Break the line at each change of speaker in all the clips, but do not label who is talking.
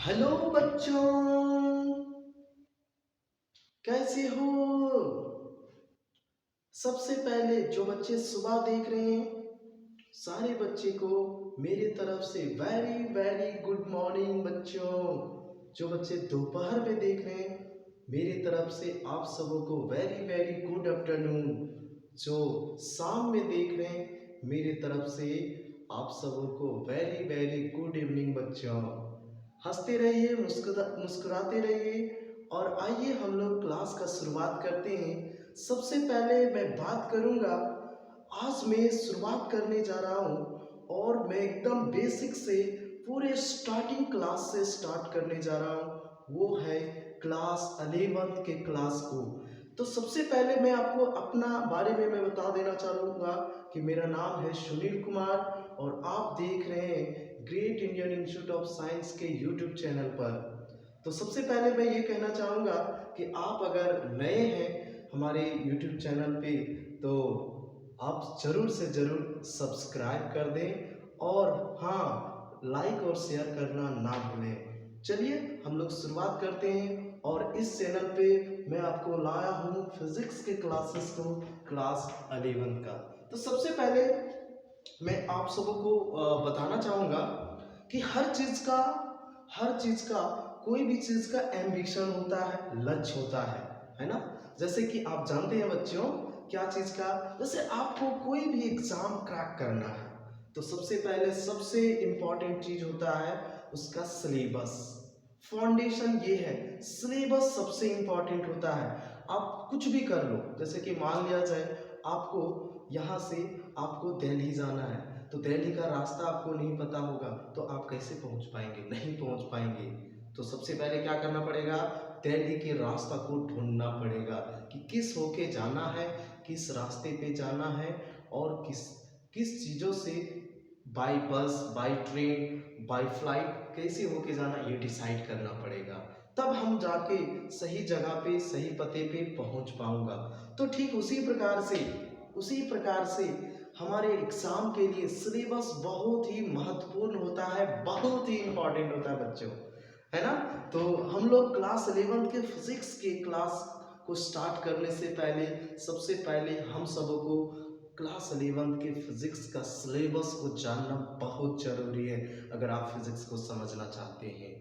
Hello बच्चों, कैसे हो? सबसे पहले जो बच्चे सुबह देख रहे हैं, सारे बच्चे को मेरे तरफ से वेरी वेरी गुड मॉर्निंग बच्चों। जो बच्चे दोपहर में देख रहे हैं, मेरी तरफ से आप सबों को वेरी वेरी गुड आफ्टरनून। जो शाम में देख रहे हैं, मेरी तरफ से आप सबों को वेरी वेरी गुड इवनिंग बच्चों। हंसते रहिए, मुस्कुराते रहिए और आइए हम लोग क्लास का शुरुआत करते हैं। सबसे पहले मैं बात करूंगा, आज मैं शुरुआत करने जा रहा हूँ और मैं एकदम बेसिक से पूरे स्टार्टिंग क्लास से स्टार्ट करने जा रहा हूँ। वो है क्लास 11th के क्लास को। तो सबसे पहले मैं आपको अपना बारे में मैं बता देना चाहूँगा कि मेरा नाम है सुनील कुमार और आप देख रहे हैं great Indian institute of science के यूट्यूब चैनल पर। तो सबसे पहले मैं ये कहना चाहूँगा कि आप अगर नए हैं हमारे यूट्यूब चैनल पे तो आप ज़रूर से ज़रूर सब्सक्राइब कर दें और हाँ, लाइक और शेयर करना ना भूलें। चलिए हम लोग शुरुआत करते हैं और इस चैनल पे मैं आपको लाया हूँ फिजिक्स के क्लासेस को, क्लास 11 का। तो सबसे पहले मैं आप सबों को बताना चाहूँगा कि हर चीज़ का कोई भी चीज़ का एम्बिशन होता है, लक्ष्य होता है ना। जैसे कि आप जानते हैं बच्चों, क्या चीज़ का, जैसे आपको कोई भी एग्ज़ाम क्रैक करना है तो सबसे पहले सबसे इम्पॉर्टेंट चीज़ होता है उसका सिलेबस। फाउंडेशन ये है, सिलेबस सबसे इम्पॉर्टेंट होता है। आप कुछ भी कर लो, जैसे कि मान लिया जाए आपको यहाँ से आपको दिल्ली जाना है तो दिल्ली का रास्ता आपको नहीं पता होगा तो आप कैसे पहुँच पाएंगे? नहीं पहुँच पाएंगे। तो सबसे पहले क्या करना पड़ेगा? दिल्ली के रास्ता को ढूंढना पड़ेगा कि किस होके जाना है, किस रास्ते पे जाना है और किस किस चीज़ों से, बाय बस, बाय ट्रेन, बाय फ्लाइट कैसे होके जाना, ये डिसाइड करना पड़ेगा। तब हम जाके सही जगह पे, सही पते पे पहुंच पाऊंगा। तो ठीक उसी प्रकार से हमारे एग्जाम के लिए सिलेबस बहुत ही महत्वपूर्ण होता है, बहुत ही इंपॉर्टेंट होता है बच्चों, है ना। तो हम लोग क्लास 11 के फिजिक्स के क्लास को स्टार्ट करने से पहले सबसे पहले हम सबों को क्लास 11 के फिजिक्स का सिलेबस को जानना बहुत जरूरी है अगर आप फिजिक्स को समझना चाहते हैं।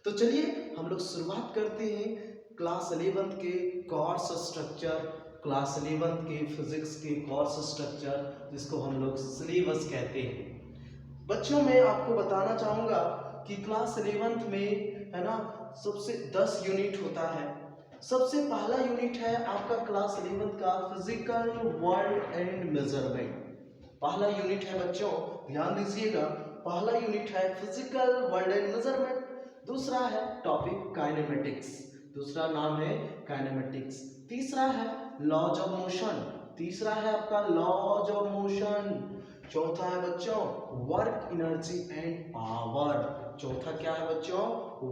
तो चलिए हम लोग शुरुआत करते हैं क्लास 11 के कोर्स स्ट्रक्चर, क्लास 11 के फिजिक्स के कोर्स स्ट्रक्चर जिसको हम लोग सिलेबस कहते हैं। बच्चों मैं आपको बताना चाहूँगा कि क्लास 11th में, है ना, सबसे 10 यूनिट होता है। सबसे पहला यूनिट है आपका क्लास 11th का फिजिकल वर्ल्ड एंड मेजरमेंट। पहला यूनिट है बच्चों, ध्यान दीजिएगा, पहला यूनिट है फिजिकल वर्ल्ड एंड मेजरमेंट। दूसरा है टॉपिक काइनेमेटिक्स, दूसरा नाम है काइनेमेटिक्स। तीसरा है लॉज ऑफ मोशन, तीसरा है आपका लॉज ऑफ मोशन। चौथा है बच्चों वर्क एनर्जी एंड पावर, चौथा क्या है बच्चों?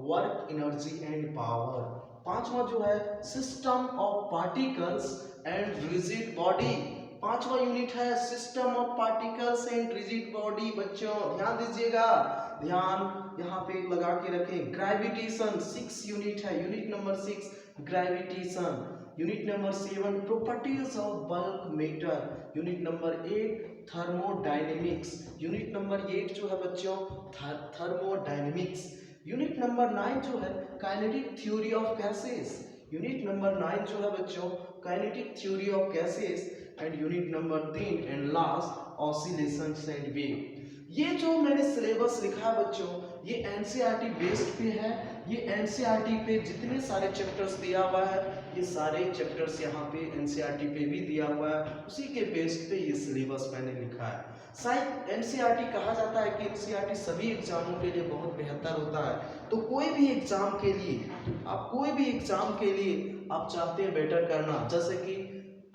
Work energy and power. पांचवा जो है system of particles and rigid body, पांचवा यूनिट है system of particles and rigid body. बच्चों ध्यान दीजिएगा, ध्यान यहाँ पे लगा के रखें। ग्रेविटेशन 6 यूनिट है, unit number 6 gravitation. Unit number 7 properties of bulk matter. Unit number 8 thermodynamics. Unit number 8 जो है बच्चों थर्मोडायनेमिक्स। यूनिट नंबर 9 जो है kinetic theory of gases. Unit number 9 जो है बच्चों kinetic theory of gases. And unit number 3 and last oscillations and wave. ये जो मैंने सिलेबस लिखा है बच्चों, ये एनसीईआरटी बेस्ड पे है। ये एनसीईआरटी पे जितने सारे चैप्टर्स दिया हुआ है, ये सारे चैप्टर्स यहाँ पे एनसीईआरटी पे भी दिया हुआ है, उसी के बेस्ड पे ये सिलेबस मैंने लिखा है। शायद एनसीईआरटी कहा जाता है कि एनसीईआरटी सभी एग्जामों के लिए बहुत बेहतर होता है। तो कोई भी एग्जाम के लिए आप चाहते हैं बेटर करना, जैसे कि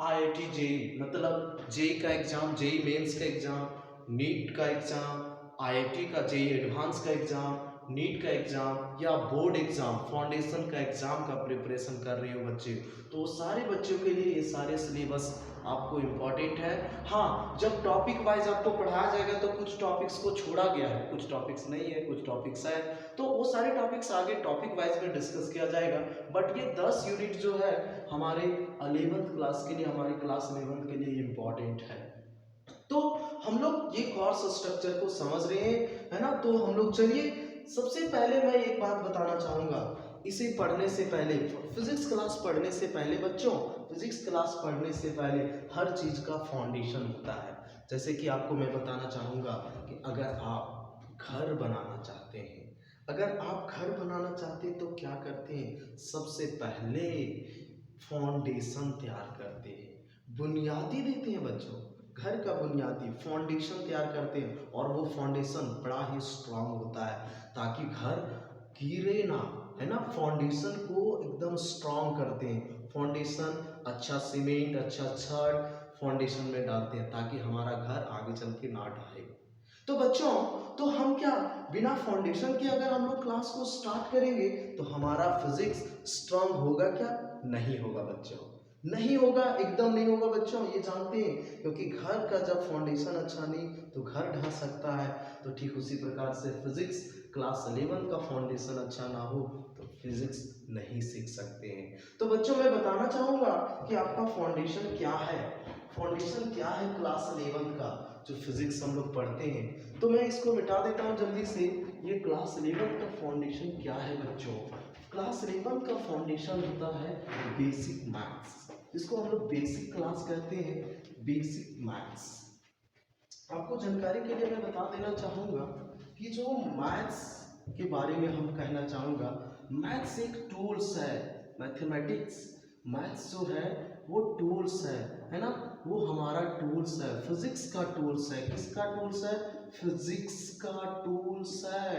आईआईटी जेई, मतलब जेई का एग्जाम, जेई मेंस का एग्जाम, नीट का एग्जाम, आईआईटी का जेई एडवांस का एग्जाम, नीट का एग्ज़ाम या बोर्ड एग्ज़ाम, फाउंडेशन का एग्ज़ाम का प्रिपरेशन कर रहे हो बच्चे, तो वो सारे बच्चों के लिए ये सारे सिलेबस आपको इम्पॉर्टेंट है। हाँ, जब टॉपिक वाइज आपको पढ़ाया जाएगा तो कुछ टॉपिक्स को छोड़ा गया है, कुछ टॉपिक्स नहीं है, कुछ टॉपिक्स है, तो वो सारे टॉपिक्स आगे टॉपिक वाइज में डिस्कस किया जाएगा। बट ये 10 यूनिट जो है हमारे 11th क्लास के लिए, हमारी क्लास 11 के लिए इम्पॉर्टेंट है। तो हम लोग ये कोर्स स्ट्रक्चर को समझ रहे हैं, है ना। तो हम लोग चलिए, सबसे पहले मैं एक बात बताना चाहूँगा, इसे पढ़ने से पहले, फिजिक्स क्लास पढ़ने से पहले बच्चों, फिजिक्स क्लास पढ़ने से पहले हर चीज़ का फाउंडेशन होता है। जैसे कि आपको मैं बताना चाहूँगा कि अगर आप घर बनाना चाहते हैं, अगर आप घर बनाना चाहते हैं तो क्या करते हैं, सबसे पहले फाउंडेशन तैयार करते हैं, बुनियादी देते हैं बच्चों, घर का बुनियादी फाउंडेशन तैयार करते हैं, और वो फाउंडेशन बड़ा ही स्ट्रांग होता है ताकि घर गिरे ना, है ना। फाउंडेशन को एकदम स्ट्रांग करते हैं, फाउंडेशन अच्छा सीमेंट, अच्छा छड़ फाउंडेशन में डालते हैं ताकि हमारा घर आगे चल के ना ढहे। तो बच्चों, तो हम क्या बिना फाउंडेशन के अगर हम लोग क्लास को स्टार्ट करेंगे तो हमारा फिजिक्स स्ट्रांग होगा क्या, नहीं होगा बच्चों, नहीं होगा, एकदम नहीं होगा बच्चों, ये जानते हैं। क्योंकि घर का जब फाउंडेशन अच्छा नहीं तो घर ढह सकता है। तो ठीक उसी प्रकार से फिजिक्स क्लास 11 का फाउंडेशन अच्छा ना हो तो फिजिक्स नहीं सीख सकते हैं। तो बच्चों, मैं बताना चाहूँगा कि आपका फाउंडेशन क्या है, फाउंडेशन क्या है क्लास 11 का जो फिजिक्स हम लोग पढ़ते हैं। तो मैं इसको मिटा देता हूँ जल्दी से। ये क्लास 11 का फाउंडेशन क्या है बच्चों, क्लास 11 का फाउंडेशन होता है बेसिक मैथ्स, जिसको हम लोग बेसिक क्लास कहते हैं, बेसिक मैथ्स। आपको जानकारी के लिए मैं बता देना चाहूँगा कि जो मैथ्स के बारे में हम कहना चाहूँगा, मैथ्स एक टूल्स है, मैथमेटिक्स, मैथ्स जो है वो टूल्स है ना, वो हमारा टूल्स है, फिजिक्स का टूल्स है। किसका टूल्स है, फिजिक्स का टूल्स है।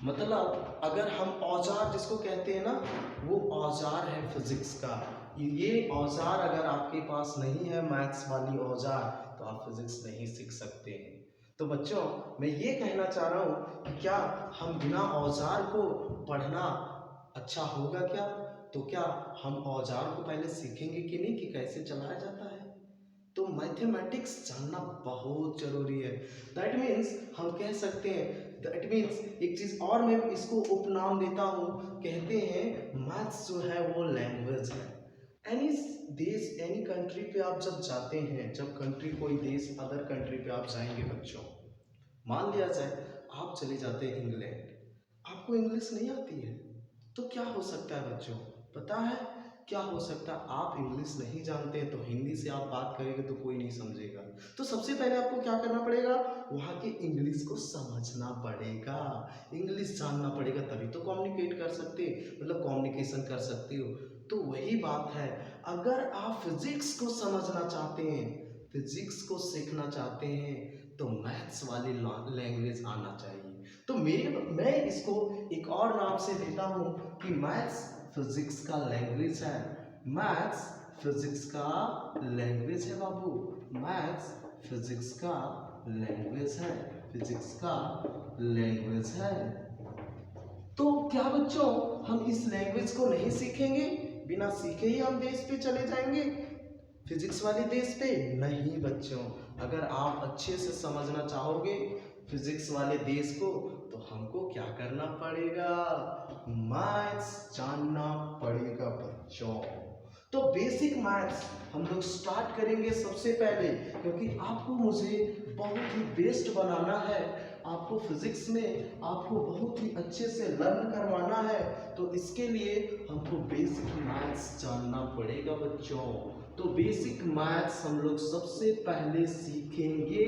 मतलब अगर हम औजार जिसको कहते हैं ना, वो औजार है फिजिक्स का। ये औजार अगर आपके पास नहीं है, मैथ्स वाली औजार, तो आप फिजिक्स नहीं सीख सकते हैं। तो बच्चों, मैं ये कहना चाह रहा हूँ कि क्या हम बिना औजार को पढ़ना अच्छा होगा क्या, तो क्या हम औजार को पहले सीखेंगे कि नहीं, कि कैसे चलाया जाता है। तो मैथमेटिक्स जानना बहुत जरूरी है। दैट मीन्स हम कह सकते हैं, दैट मीन्स एक चीज और मैं इसको उपनाम देता हूँ, कहते हैं मैथ्स जो है वो लैंग्वेज है। एनी देश, एनी कंट्री पे आप जब जाते हैं, जब कंट्री कोई देश, अदर कंट्री पे आप जाएंगे बच्चों, मान लिया जाए आप चले जाते हैं इंग्लैंड, आपको इंग्लिश नहीं आती है, तो क्या हो सकता है बच्चों, पता है क्या हो सकता है, आप इंग्लिश नहीं जानते हैं तो हिंदी से आप बात करेंगे तो कोई नहीं समझेगा। तो सबसे पहले आपको क्या करना पड़ेगा, वहाँ की इंग्लिश को समझना पड़ेगा, इंग्लिश जानना पड़ेगा, तभी तो कम्युनिकेट कर सकते, मतलब कम्युनिकेशन कर सकते हो। तो वही बात है, अगर आप फिजिक्स को समझना चाहते हैं, फिजिक्स को सीखना चाहते हैं, तो मैथ्स वाली लैंग्वेज आना चाहिए। तो मैं इसको एक और नाम से देता हूँ कि मैथ्स फिजिक्स का लैंग्वेज है, मैथ्स फिजिक्स का लैंग्वेज है बाबू, मैथ्स फिजिक्स का लैंग्वेज है, फिजिक्स का लैंग्वेज है। तो क्या बच्चों, हम इस लैंग्वेज को नहीं सीखेंगे, बिना सीखे ही हम देश पे चले जाएंगे, फिजिक्स वाले देश पे? नहीं बच्चों, अगर आप अच्छे से समझना चाहोगे फिजिक्स वाले देश को, तो हमको क्या करना पड़ेगा, मैथ्स जानना पड़ेगा बच्चों। तो बेसिक मैथ्स हम लोग स्टार्ट करेंगे सबसे पहले, क्योंकि आपको मुझे बहुत ही बेस्ट बनाना है, आपको फिजिक्स में आपको बहुत ही अच्छे से लर्न करवाना है, तो इसके लिए हमको बेसिक मैथ्स जानना पड़ेगा बच्चों। तो बेसिक मैथ्स हम लोग सबसे पहले सीखेंगे।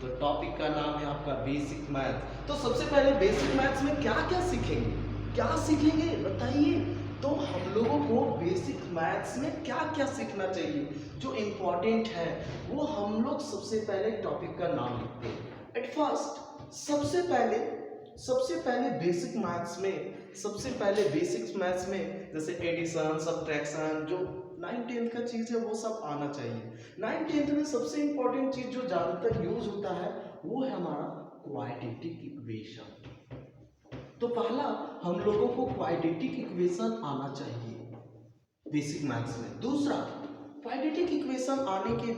तो टॉपिक का नाम है आपका बेसिक मैथ्स। तो सबसे पहले बेसिक मैथ्स में क्या क्या सीखेंगे, क्या सीखेंगे बताइए। तो हम लोगों को बेसिक मैथ्स में क्या क्या सीखना चाहिए, जो इम्पोर्टेंट है वो हम लोग सबसे पहले टॉपिक का नाम लिखते हैं। एट फर्स्ट सबसे पहले बेसिक मैथ्स में, सबसे पहले बेसिक मैथ्स में जैसे एडिशन, सब्ट्रैक्शन, जो 9th-10th का चीज़ है वो सब आना चाहिए। 9th-10th में सबसे इम्पोर्टेंट चीज़ जो ज़्यादातर यूज होता है वो है हमारा क्वाड्रेटिक इक्वेशन। तो पहला हम लोगों को क्वाड्रेटिक इक्वेशन आना चाहिए बेसिक मैथ्स में। दूसरा क्वाड्रेटिक इक्वेशन आने के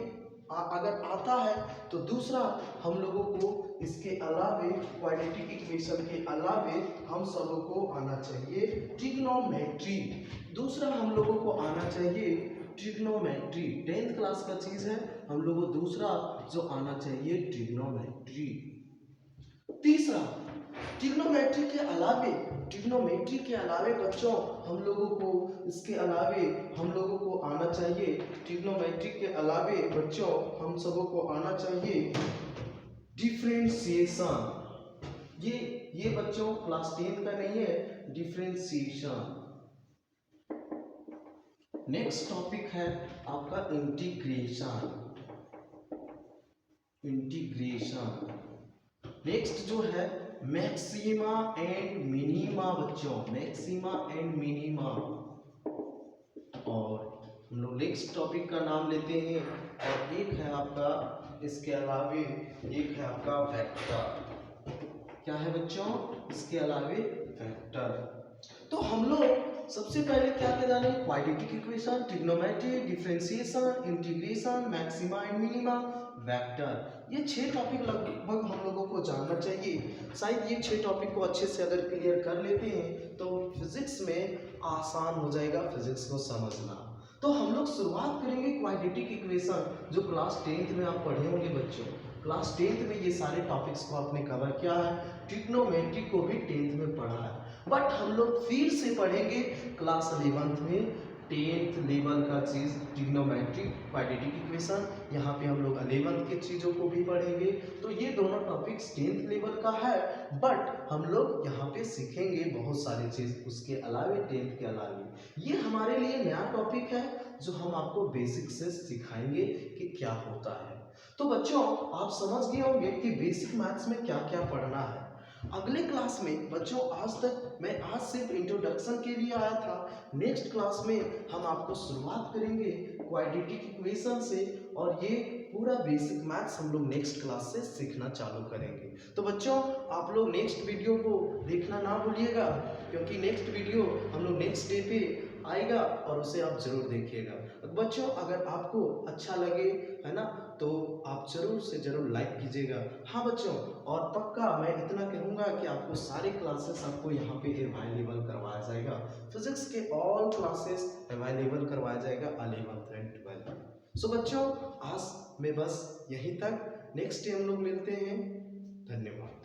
अगर आता है तो दूसरा हम लोगों को इसके अलावे क्वाड्रेटिक इक्वेशन के अलावे हम सबों को आना चाहिए ट्रिग्नोमेट्री। दूसरा हम लोगों को आना चाहिए ट्रिग्नोमेट्री। 10th क्लास का चीज है, हम लोगों को दूसरा जो आना चाहिए ट्रिग्नोमेट्री। तीसरा ट्रिग्नोमेट्री के अलावे बच्चों हम लोगों को इसके अलावे हम लोगों को आना चाहिए ट्रिग्नोमेट्री के अलावे बच्चों हम सबों को आना चाहिए डिफरेंशिएशन। ये बच्चों क्लास 10 का नहीं है, डिफरेंशिएशन। नेक्स्ट टॉपिक है आपका इंटीग्रेशन। नेक्स्ट जो है मैक्सिमा एंड मिनिमा बच्चों, मैक्सिमा एंड मिनिमा। और हम लोग नेक्स्ट टॉपिक का नाम लेते हैं और एक है आपका इसके अलावे एक है आपका वेक्टर। क्या है बच्चों इसके अलावे वेक्टर। तो हम लोग सबसे पहले क्या क्या जाने, quadratic equation, trigonometry, differentiation, integration, maxima and minima, vector. ये 6 टॉपिक लगभग हम लोगों को जानना चाहिए। शायद ये 6 टॉपिक को अच्छे से अगर क्लियर कर लेते हैं तो फिजिक्स में आसान हो जाएगा फिजिक्स को समझना। तो हम लोग शुरुआत करेंगे क्वाड्रेटिक इक्वेशन, जो क्लास 10th में आप पढ़े होंगे बच्चों। क्लास 10th में ये सारे टॉपिक्स को आपने कवर किया है, ट्रिग्नोमेट्री को भी 10th में पढ़ा है। बट हम लोग फिर से पढ़ेंगे क्लास 11th में 10th लेवल का चीज ट्रिग्नोमेट्री, क्वाड्रेटिक इक्वेशन। यहाँ पे हम लोग 11th के चीजों को भी पढ़ेंगे। तो ये दोनों टॉपिक्स 10th लेवल का है, बट हम लोग यहाँ पे सीखेंगे बहुत सारी चीज उसके अलावे 10th के अलावे। ये हमारे लिए नया टॉपिक है जो हम आपको बेसिक से सिखाएंगे कि क्या होता है। तो बच्चों आप समझ गए होंगे कि बेसिक मैथ्स में क्या क्या पढ़ना है। अगले क्लास में बच्चों आज सिर्फ इंट्रोडक्शन के लिए आया था। नेक्स्ट क्लास में हम आपको शुरुआत करेंगे क्वाड्रेटिक इक्वेशन से और ये पूरा बेसिक मैथ्स हम लोग नेक्स्ट क्लास से सीखना चालू करेंगे। तो बच्चों आप लोग नेक्स्ट वीडियो को देखना ना भूलिएगा, क्योंकि नेक्स्ट वीडियो हम लोग नेक्स्ट डे पे आएगा और उसे आप जरूर देखिएगा। बच्चों अगर आपको अच्छा लगे है ना, तो आप जरूर से जरूर लाइक कीजिएगा। हाँ बच्चों, और पक्का मैं इतना कहूँगा कि आपको सारे क्लासेस आपको यहाँ पे अवेलेबल करवाया जाएगा। फिजिक्स के ऑल क्लासेस अवेलेबल करवाया जाएगा 11th एंड 12th। सो बच्चों आज मैं बस यहीं तक, नेक्स्ट डे हम लोग मिलते हैं। धन्यवाद।